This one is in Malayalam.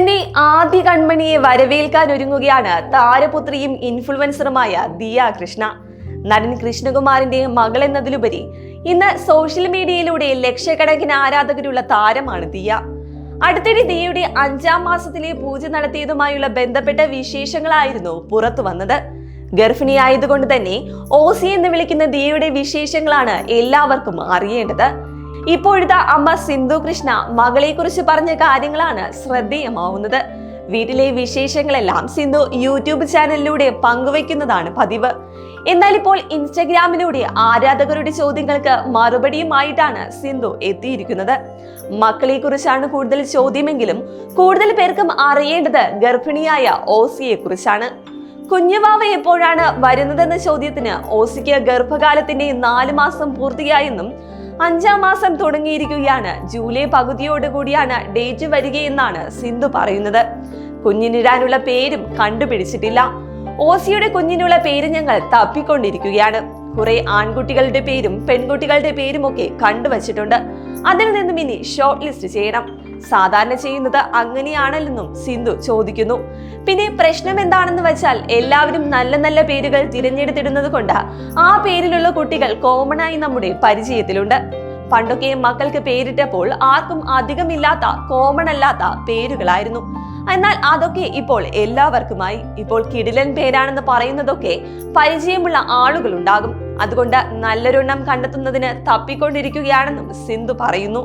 തന്റെ ആദ്യ കൺമണിയെ വരവേൽക്കാൻ ഒരുങ്ങുകയാണ് താരപുത്രിയും ഇൻഫ്ലുവൻസറുമായ ദിയ കൃഷ്ണ. നടൻ കൃഷ്ണകുമാറിന്റെ മകൾ എന്നതിലുപരി ഇന്ന് സോഷ്യൽ മീഡിയയിലൂടെ ലക്ഷക്കണക്കിന് ആരാധകരുള്ള താരമാണ് ദിയ. അടുത്തിടെ ദിയയുടെ 5ാം മാസത്തിലെ പൂജ നടത്തിയതുമായുള്ള ബന്ധപ്പെട്ട വിശേഷങ്ങളായിരുന്നു പുറത്തു വന്നത്. ഗർഭിണിയായതുകൊണ്ട് തന്നെ ഓസി എന്ന് വിളിക്കുന്ന ദിയയുടെ വിശേഷങ്ങളാണ് എല്ലാവർക്കും അറിയേണ്ടത്. ഇപ്പോഴത്തെ അമ്മ സിന്ധു കൃഷ്ണ മകളെ കുറിച്ച് പറഞ്ഞ കാര്യങ്ങളാണ് ശ്രദ്ധേയമാവുന്നത്. വീട്ടിലെ വിശേഷങ്ങളെല്ലാം സിന്ധു യൂട്യൂബ് ചാനലിലൂടെ പങ്കുവയ്ക്കുന്നതാണ് പതിവ്. എന്നാൽ ഇപ്പോൾ ഇൻസ്റ്റഗ്രാമിലൂടെ ആരാധകരുടെ ചോദ്യങ്ങൾക്ക് മറുപടിയുമായിട്ടാണ് സിന്ധു എത്തിയിരിക്കുന്നത്. മക്കളെ കുറിച്ചാണ് കൂടുതൽ ചോദ്യമെങ്കിലും കൂടുതൽ പേർക്കും അറിയേണ്ടത് ഗർഭിണിയായ ഓസിയെ കുറിച്ചാണ്. കുഞ്ഞുവാവ എപ്പോഴാണ് വരുന്നതെന്ന ചോദ്യത്തിന് ഓസിക്ക് ഗർഭകാലത്തിന്റെ 4 മാസം പൂർത്തിയായെന്നും 5ാം മാസം തുടങ്ങിയിരിക്കുകയാണ്, ജൂലൈ പകുതിയോടുകൂടിയാണ് ഡേറ്റ് വരികയെന്നാണ് സിന്ധു പറയുന്നത്. കുഞ്ഞിനിടാനുള്ള പേരും കണ്ടുപിടിച്ചിട്ടില്ല. ഓസിയുടെ കുഞ്ഞിനുള്ള പേര് ഞങ്ങൾ തപ്പിക്കൊണ്ടിരിക്കുകയാണ്. കുറെ ആൺകുട്ടികളുടെ പേരും പെൺകുട്ടികളുടെ പേരും ഒക്കെ കണ്ടുവച്ചിട്ടുണ്ട്. അതിൽ നിന്നും ഇനി ഷോർട്ട് ലിസ്റ്റ് ചെയ്യണം. സാധാരണ ചെയ്യുന്നത് അങ്ങനെയാണല്ലെന്നും സിന്ധു ചോദിക്കുന്നു. പിന്നെ പ്രശ്നം എന്താണെന്ന് വെച്ചാൽ എല്ലാവരും നല്ല നല്ല പേരുകൾ തിരഞ്ഞെടുത്തിടുന്നത് കൊണ്ട് ആ പേരിലുള്ള കുട്ടികൾ കോമണായി നമ്മുടെ പരിചയത്തിലുണ്ട്. പണ്ടൊക്കെ മക്കൾക്ക് പേരിട്ടപ്പോൾ ആർക്കും അധികമില്ലാത്ത കോമൺ അല്ലാത്ത പേരുകളായിരുന്നു. എന്നാൽ അതൊക്കെ ഇപ്പോൾ എല്ലാവർക്കുമായി. ഇപ്പോൾ കിടിലൻ പേരാണെന്ന് പറയുന്നതൊക്കെ പരിചയമുള്ള ആളുകൾ ഉണ്ടാകും. അതുകൊണ്ട് നല്ലൊരെണ്ണം കണ്ടെത്തുന്നതിന് തപ്പിക്കൊണ്ടിരിക്കുകയാണെന്നും സിന്ധു പറയുന്നു.